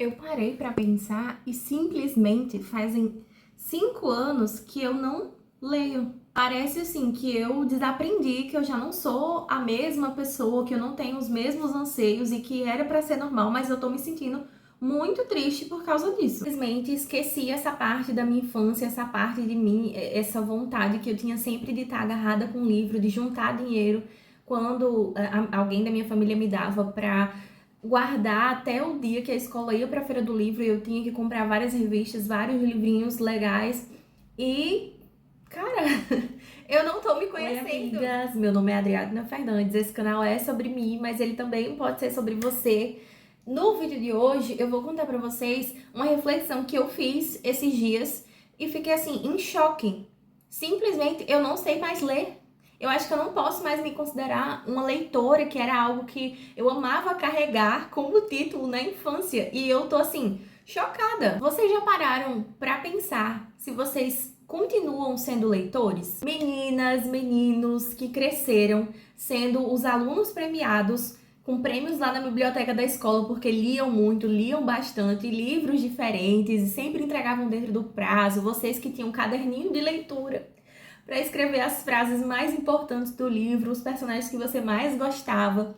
Eu parei pra pensar e simplesmente fazem 5 anos que eu não leio. Parece assim que eu desaprendi, que eu já não sou a mesma pessoa, que eu não tenho os mesmos anseios e que era pra ser normal, mas eu tô me sentindo muito triste por causa disso. Simplesmente esqueci essa parte da minha infância, essa parte de mim, essa vontade que eu tinha sempre de estar agarrada com um livro, de juntar dinheiro quando alguém da minha família me dava pra guardar até o dia que a escola ia pra Feira do Livro e eu tinha que comprar várias revistas, vários livrinhos legais. E, cara, eu não tô me conhecendo. Oi, amigas, meu nome é Adriana Fernandes, esse canal é sobre mim, mas ele também pode ser sobre você. No vídeo de hoje, eu vou contar pra vocês uma reflexão que eu fiz esses dias e fiquei assim, em choque. Simplesmente, eu não sei mais ler. Eu acho que eu não posso mais me considerar uma leitora, que era algo que eu amava carregar como título na infância. E eu tô assim, chocada. Vocês já pararam pra pensar se vocês continuam sendo leitores? Meninas, meninos que cresceram sendo os alunos premiados com prêmios lá na biblioteca da escola porque liam muito, liam bastante, livros diferentes e sempre entregavam dentro do prazo. Vocês que tinham um caderninho de leitura para escrever as frases mais importantes do livro, os personagens que você mais gostava.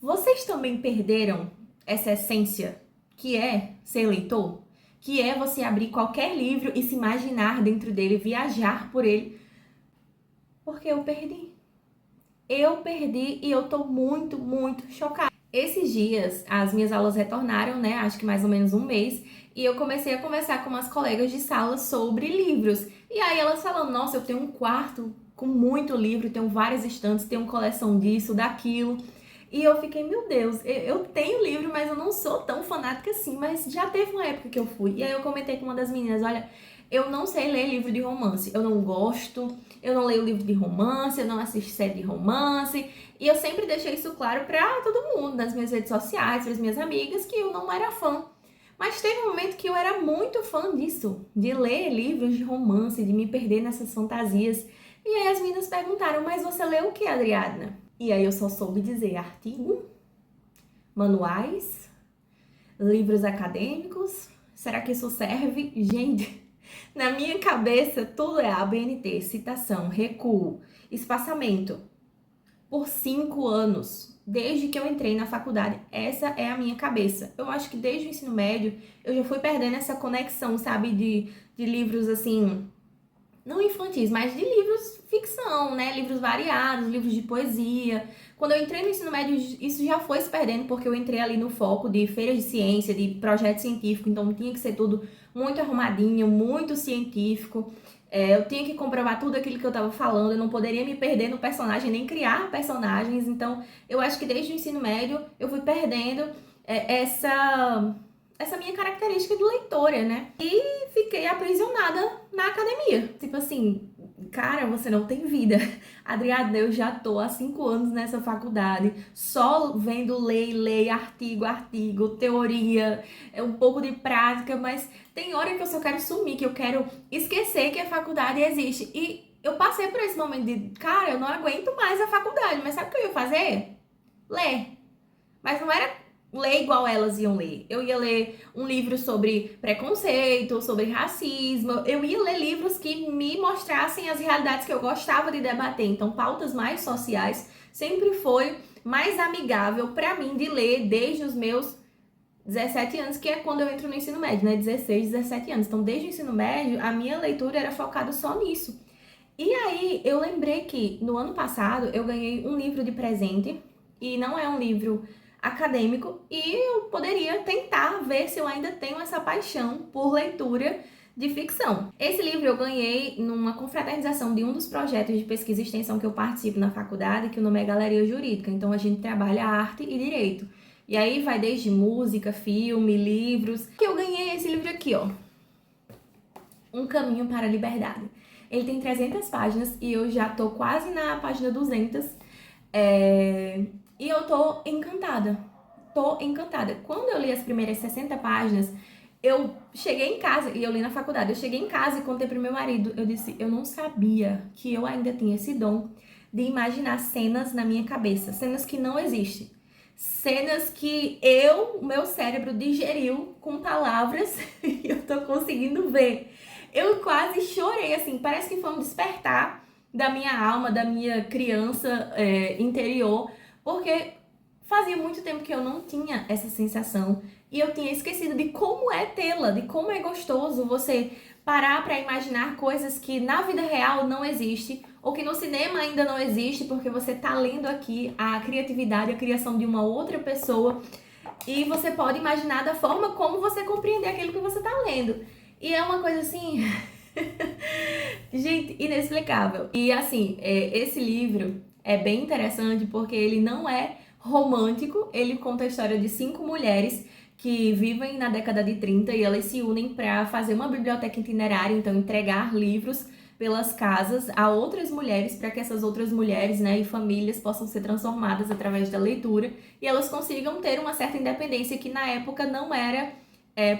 Vocês também perderam essa essência que é ser leitor? Que é você abrir qualquer livro e se imaginar dentro dele, viajar por ele? Porque eu perdi. Eu perdi e eu tô muito, muito chocada. Esses dias, as minhas aulas retornaram, né? Acho que mais ou menos um mês. E eu comecei a conversar com umas colegas de sala sobre livros. E aí elas falando, nossa, eu tenho um quarto com muito livro, tenho várias estantes, tenho uma coleção disso, daquilo. E eu fiquei, meu Deus, eu tenho livro, mas eu não sou tão fanática assim. Mas já teve uma época que eu fui. E aí eu comentei com uma das meninas, olha, eu não sei ler livro de romance. Eu não gosto, eu não leio livro de romance, eu não assisto série de romance. E eu sempre deixei isso claro pra todo mundo, nas minhas redes sociais, pras minhas amigas, que eu não era fã. Mas teve um momento que eu era muito fã disso, de ler livros de romance, de me perder nessas fantasias. E aí as meninas perguntaram, mas você lê o que, Adriana? E aí eu só soube dizer artigo, manuais, livros acadêmicos. Será que isso serve? Gente, na minha cabeça tudo é ABNT, citação, recuo, espaçamento. Por 5 anos, desde que eu entrei na faculdade, essa é a minha cabeça. Eu acho que desde o ensino médio eu já fui perdendo essa conexão, sabe, de livros assim, não infantis, mas de livros ficção, né? Livros variados, livros de poesia. Quando eu entrei no ensino médio, isso já foi se perdendo, porque eu entrei ali no foco de feiras de ciência, de projeto científico, então tinha que ser tudo muito arrumadinho, muito científico. Eu tinha que comprovar tudo aquilo que eu tava falando, eu não poderia me perder no personagem, nem criar personagens. Então, eu acho que desde o ensino médio eu fui perdendo essa minha característica de leitora, né? E fiquei aprisionada na academia. Tipo assim, cara, você não tem vida. Adriana, eu já tô há 5 anos nessa faculdade, só vendo lei, artigo, teoria, um pouco de prática, mas tem hora que eu só quero sumir, que eu quero esquecer que a faculdade existe. E eu passei por esse momento de, cara, eu não aguento mais a faculdade, mas sabe o que eu ia fazer? Ler. Mas não era ler igual elas iam ler. Eu ia ler um livro sobre preconceito, sobre racismo. Eu ia ler livros que me mostrassem as realidades que eu gostava de debater. Então, pautas mais sociais sempre foi mais amigável para mim de ler desde os meus 17 anos, que é quando eu entro no ensino médio, né? 16, 17 anos. Então, desde o ensino médio, a minha leitura era focada só nisso. E aí, eu lembrei que no ano passado eu ganhei um livro de presente, e não é um livro acadêmico, e eu poderia tentar ver se eu ainda tenho essa paixão por leitura de ficção. Esse livro eu ganhei numa confraternização de um dos projetos de pesquisa e extensão que eu participo na faculdade, que o nome é Galeria Jurídica. Então a gente trabalha arte e direito. E aí vai desde música, filme, livros. Que eu ganhei esse livro aqui, ó. Um Caminho para a Liberdade. Ele tem 300 páginas e eu já tô quase na página 200. E eu tô encantada. Tô encantada. Quando eu li as primeiras 60 páginas, eu cheguei em casa, e eu li na faculdade, eu cheguei em casa e contei pro meu marido. Eu disse, eu não sabia que eu ainda tinha esse dom de imaginar cenas na minha cabeça, cenas que não existem. cenas que o meu cérebro digeriu com palavras e eu tô conseguindo ver. Eu quase chorei, assim, parece que foi um despertar da minha alma, da minha criança interior, porque fazia muito tempo que eu não tinha essa sensação e eu tinha esquecido de como é tê-la, de como é gostoso você parar para imaginar coisas que na vida real não existem ou que no cinema ainda não existe, porque você tá lendo aqui a criatividade, a criação de uma outra pessoa e você pode imaginar da forma como você compreender aquilo que você tá lendo. E é uma coisa assim, gente, inexplicável. E assim, esse livro é bem interessante porque ele não é romântico, ele conta a história de 5 mulheres que vivem na década de 30 e elas se unem para fazer uma biblioteca itinerária, então entregar livros pelas casas a outras mulheres para que essas outras mulheres, né, e famílias possam ser transformadas através da leitura e elas consigam ter uma certa independência que na época não era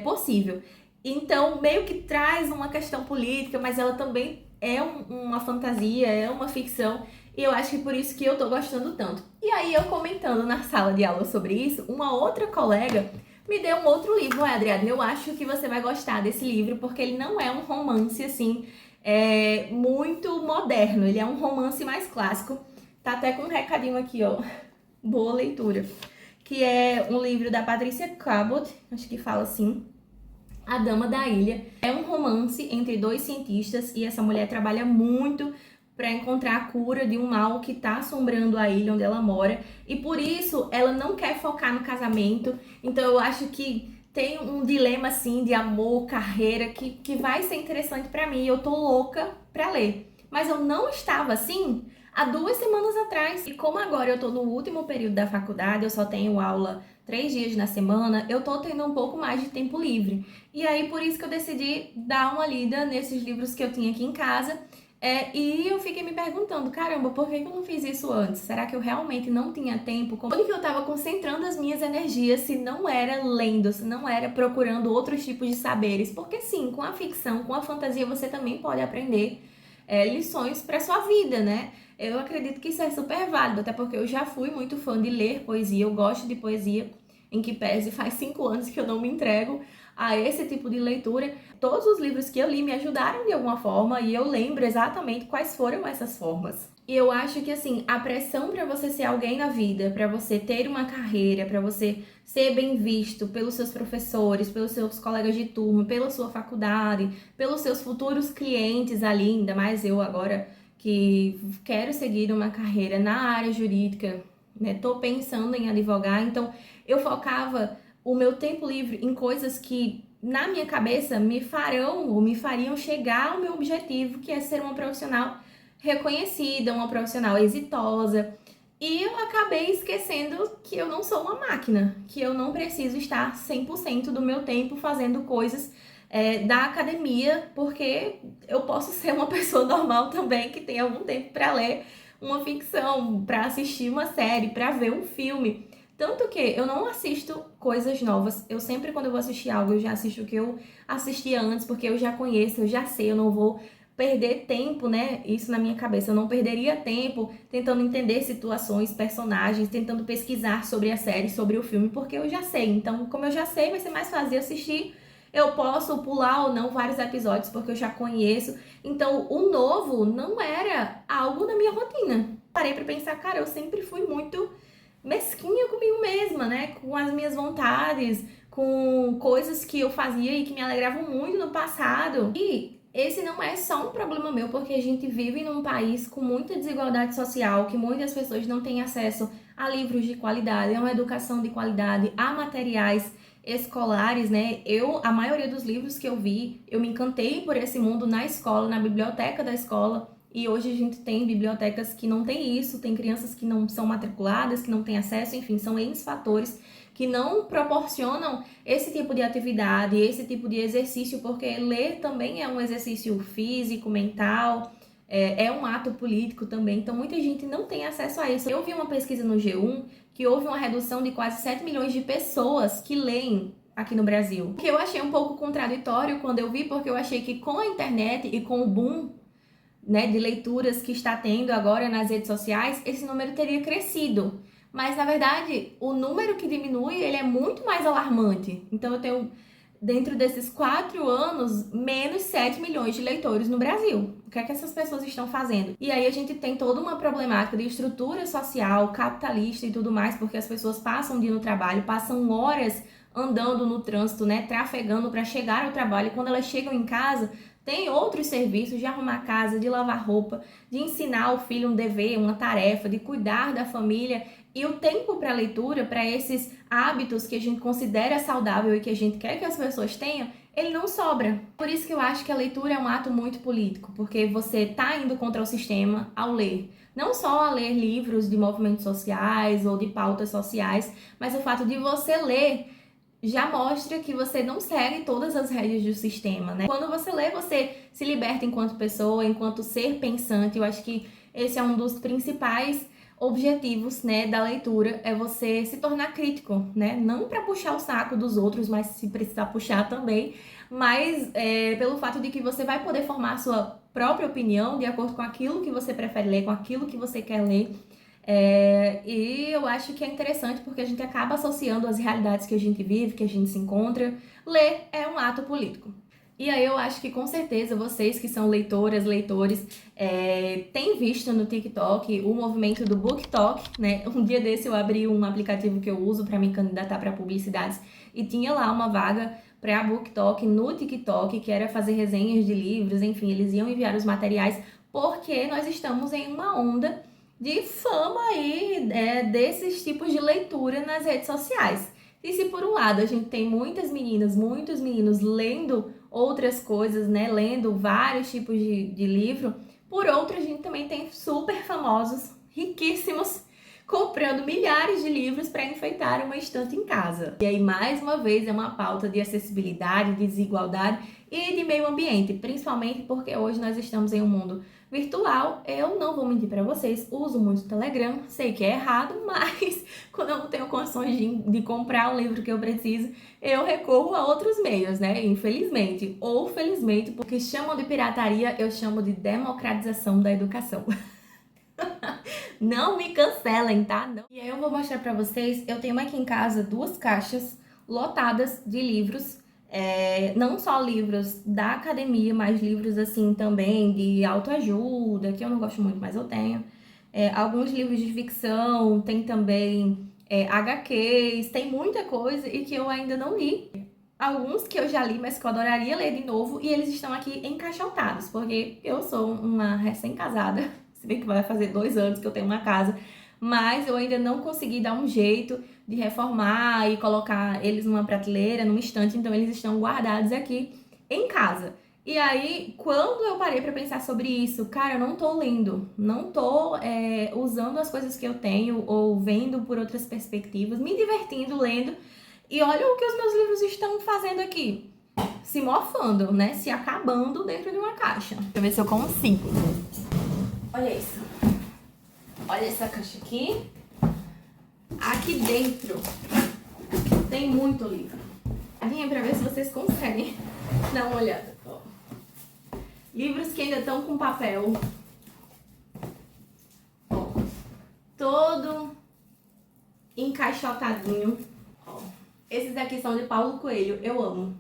possível. Então, meio que traz uma questão política, mas ela também é uma fantasia, é uma ficção, e eu acho que por isso que eu tô gostando tanto. E aí, eu comentando na sala de aula sobre isso, uma outra colega me deu um outro livro. Adriana, eu acho que você vai gostar desse livro, porque ele não é um romance, assim, muito moderno, ele é um romance mais clássico. Tá até com um recadinho aqui, ó, boa leitura. Que é um livro da Patricia Cabot, acho que fala assim, A Dama da Ilha. É um romance entre 2 cientistas e essa mulher trabalha muito para encontrar a cura de um mal que está assombrando a ilha onde ela mora. E por isso ela não quer focar no casamento. Então eu acho que tem um dilema assim de amor, carreira, que vai ser interessante para mim. Eu tô louca para ler. Mas eu não estava assim há 2 semanas atrás. E como agora eu tô no último período da faculdade, eu só tenho aula 3 dias na semana, eu tô tendo um pouco mais de tempo livre. E aí, por isso que eu decidi dar uma lida nesses livros que eu tinha aqui em casa. E eu fiquei me perguntando, caramba, por que eu não fiz isso antes? Será que eu realmente não tinha tempo? Onde que eu tava concentrando as minhas energias se não era lendo, se não era procurando outros tipos de saberes? Porque sim, com a ficção, com a fantasia, você também pode aprender lições para sua vida, né? Eu acredito que isso é super válido, até porque eu já fui muito fã de ler poesia, eu gosto de poesia, em que pese faz 5 anos que eu não me entrego a esse tipo de leitura. Todos os livros que eu li me ajudaram de alguma forma e eu lembro exatamente quais foram essas formas. E eu acho que assim, a pressão para você ser alguém na vida, para você ter uma carreira, para você ser bem visto pelos seus professores, pelos seus colegas de turma, pela sua faculdade, pelos seus futuros clientes ali, ainda mais eu agora que quero seguir uma carreira na área jurídica, né? Tô pensando em advogar, então eu focava o meu tempo livre em coisas que na minha cabeça me fariam chegar ao meu objetivo, que é ser uma profissional reconhecida, uma profissional exitosa. E eu acabei esquecendo que eu não sou uma máquina, que eu não preciso estar 100% do meu tempo fazendo coisas da academia, porque eu posso ser uma pessoa normal também, que tem algum tempo para ler uma ficção, para assistir uma série, para ver um filme. Tanto que eu não assisto coisas novas. Eu sempre, quando eu vou assistir algo, eu já assisto o que eu assistia antes, porque eu já conheço, eu já sei, eu não vou perder tempo, né? Isso na minha cabeça. Eu não perderia tempo tentando entender situações, personagens, tentando pesquisar sobre a série, sobre o filme, porque eu já sei. Então, como eu já sei, vai ser mais fácil de assistir. Eu posso pular ou não vários episódios, porque eu já conheço. Então, o novo não era algo na minha rotina. Parei pra pensar, cara, eu sempre fui muito mesquinha comigo mesma, né? Com as minhas vontades, com coisas que eu fazia e que me alegravam muito no passado. E esse não é só um problema meu, porque a gente vive num país com muita desigualdade social, que muitas pessoas não têm acesso a livros de qualidade, a uma educação de qualidade, a materiais escolares, né? A maioria dos livros que eu vi, eu me encantei por esse mundo na escola, na biblioteca da escola. E hoje a gente tem bibliotecas que não tem isso, tem crianças que não são matriculadas, que não têm acesso, enfim, são N fatores que não proporcionam esse tipo de atividade, esse tipo de exercício, porque ler também é um exercício físico, mental, é um ato político também, então muita gente não tem acesso a isso. Eu vi uma pesquisa no G1 que houve uma redução de quase 7 milhões de pessoas que leem aqui no Brasil. O que eu achei um pouco contraditório quando eu vi, porque eu achei que com a internet e com o boom, né, de leituras que está tendo agora nas redes sociais, esse número teria crescido. Mas, na verdade, o número que diminui, ele é muito mais alarmante. Então, eu tenho, dentro desses 4 anos, menos 7 milhões de leitores no Brasil. O que é que essas pessoas estão fazendo? E aí a gente tem toda uma problemática de estrutura social, capitalista e tudo mais, porque as pessoas passam o dia no trabalho, passam horas andando no trânsito, né, trafegando para chegar ao trabalho. E quando elas chegam em casa, tem outros serviços de arrumar casa, de lavar roupa, de ensinar o filho um dever, uma tarefa, de cuidar da família. E o tempo para leitura, para esses hábitos que a gente considera saudável e que a gente quer que as pessoas tenham, ele não sobra. Por isso que eu acho que a leitura é um ato muito político, porque você está indo contra o sistema ao ler. Não só a ler livros de movimentos sociais ou de pautas sociais, mas o fato de você ler já mostra que você não segue todas as regras do sistema, né? Quando você lê, você se liberta enquanto pessoa, enquanto ser pensante. Eu acho que esse é um dos principais objetivos, né, da leitura, é você se tornar crítico, né? Não para puxar o saco dos outros, mas se precisar puxar também, mas pelo fato de que você vai poder formar a sua própria opinião de acordo com aquilo que você prefere ler, com aquilo que você quer ler. E eu acho que é interessante porque a gente acaba associando as realidades que a gente vive, que a gente se encontra. Ler é um ato político. E aí eu acho que com certeza vocês que são leitoras, leitores, têm visto no TikTok o movimento do BookTok, né? Um dia desse eu abri um aplicativo que eu uso para me candidatar para publicidades e tinha lá uma vaga para BookTok no TikTok, que era fazer resenhas de livros, enfim, eles iam enviar os materiais porque nós estamos em uma onda de fama aí desses tipos de leitura nas redes sociais. E se por um lado a gente tem muitas meninas, muitos meninos lendo outras coisas, né, lendo vários tipos de livro, por outro a gente também tem super famosos, riquíssimos, comprando milhares de livros para enfeitar uma estante em casa. E aí, mais uma vez, é uma pauta de acessibilidade, de desigualdade e de meio ambiente, principalmente porque hoje nós estamos em um mundo virtual. Eu não vou mentir para vocês, uso muito o Telegram, sei que é errado, mas quando eu não tenho condições de comprar o livro que eu preciso, eu recorro a outros meios, né? Infelizmente ou felizmente, porque chamam de pirataria, eu chamo de democratização da educação. Não me cancelem, tá? Não. E aí eu vou mostrar pra vocês, eu tenho aqui em casa 2 caixas lotadas de livros, não só livros da academia, mas livros assim também de autoajuda, que eu não gosto muito, mas eu tenho. Alguns livros de ficção, tem também HQs, tem muita coisa e que eu ainda não li. Alguns que eu já li, mas que eu adoraria ler de novo, e eles estão aqui encaixotados, porque eu sou uma recém-casada, se bem que vai fazer 2 anos que eu tenho uma casa, mas eu ainda não consegui dar um jeito de reformar e colocar eles numa prateleira, numa estante, então eles estão guardados aqui em casa. E aí, quando eu parei pra pensar sobre isso, cara, eu não tô lendo, não tô usando as coisas que eu tenho ou vendo por outras perspectivas, me divertindo lendo. E olha o que os meus livros estão fazendo aqui. Se mofando, né? Se acabando dentro de uma caixa. Deixa eu ver se eu consigo. Olha isso. Olha essa caixa aqui. Aqui dentro tem muito livro. Vinha pra ver se vocês conseguem dar uma olhada. Ó. Livros que ainda estão com papel. Ó. Todo encaixotadinho. Ó. Esses aqui são de Paulo Coelho. Eu amo.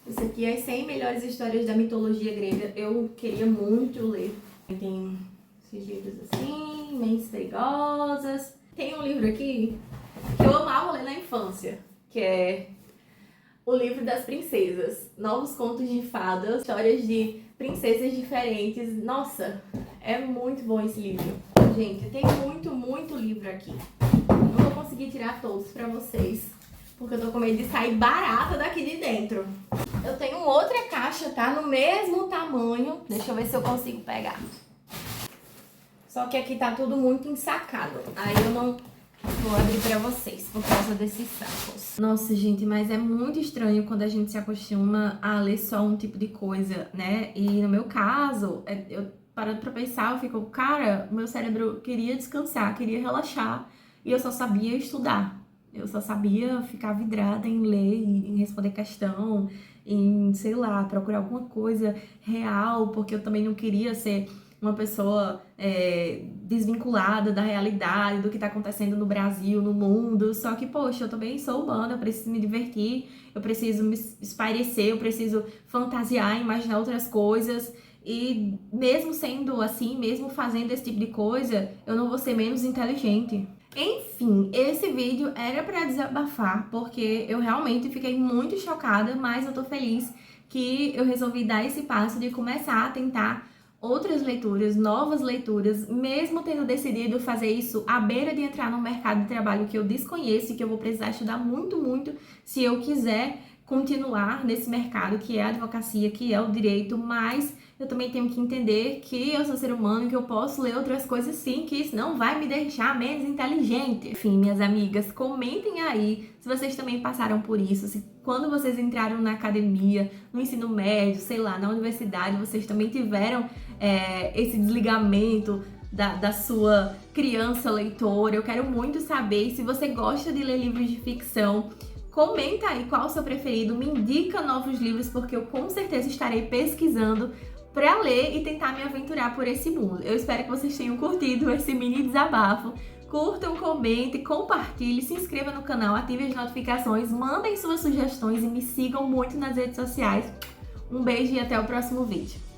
Esse aqui é as 100 melhores histórias da mitologia grega. Eu queria muito ler. Tem esses livros assim, Mentes Perigosas. Tem um livro aqui que eu amava ler na infância, que é o livro das princesas. Novos contos de fadas, histórias de princesas diferentes. Nossa, é muito bom esse livro. Gente, tem muito, muito livro aqui. Não vou conseguir tirar todos pra vocês, porque eu tô com medo de sair barata daqui de dentro. Eu tenho outra caixa, tá? No mesmo tamanho. Deixa eu ver se eu consigo pegar. Só que aqui tá tudo muito ensacado. Aí eu não vou abrir pra vocês por causa desses sacos. Nossa, gente, mas é muito estranho quando a gente se acostuma a ler só um tipo de coisa, né? E no meu caso, eu parando pra pensar, eu fico, cara, meu cérebro queria descansar, queria relaxar. E eu só sabia estudar. Eu só sabia ficar vidrada em ler, em responder questão, em, sei lá, procurar alguma coisa real, porque eu também não queria ser uma pessoa desvinculada da realidade, do que tá acontecendo no Brasil, no mundo. Só que, poxa, eu também sou humana, eu preciso me divertir, eu preciso me espairecer, eu preciso fantasiar, imaginar outras coisas. E mesmo sendo assim, mesmo fazendo esse tipo de coisa, eu não vou ser menos inteligente. Enfim, esse vídeo era pra desabafar, porque eu realmente fiquei muito chocada, mas eu tô feliz que eu resolvi dar esse passo de começar a tentar outras leituras, novas leituras, mesmo tendo decidido fazer isso à beira de entrar num mercado de trabalho que eu desconheço e que eu vou precisar estudar muito, muito se eu quiser continuar nesse mercado que é a advocacia, que é o direito, mas eu também tenho que entender que eu sou ser humano, que eu posso ler outras coisas sim, que isso não vai me deixar menos inteligente. Enfim, minhas amigas, comentem aí se vocês também passaram por isso, se quando vocês entraram na academia, no ensino médio, sei lá, na universidade, vocês também tiveram esse desligamento da sua criança leitora. Eu quero muito saber. E se você gosta de ler livros de ficção, comenta aí qual o seu preferido, me indica novos livros, porque eu com certeza estarei pesquisando para ler e tentar me aventurar por esse mundo. Eu espero que vocês tenham curtido esse mini desabafo. Curtam, comentem, compartilhem, se inscrevam no canal, ativem as notificações, mandem suas sugestões e me sigam muito nas redes sociais. Um beijo e até o próximo vídeo.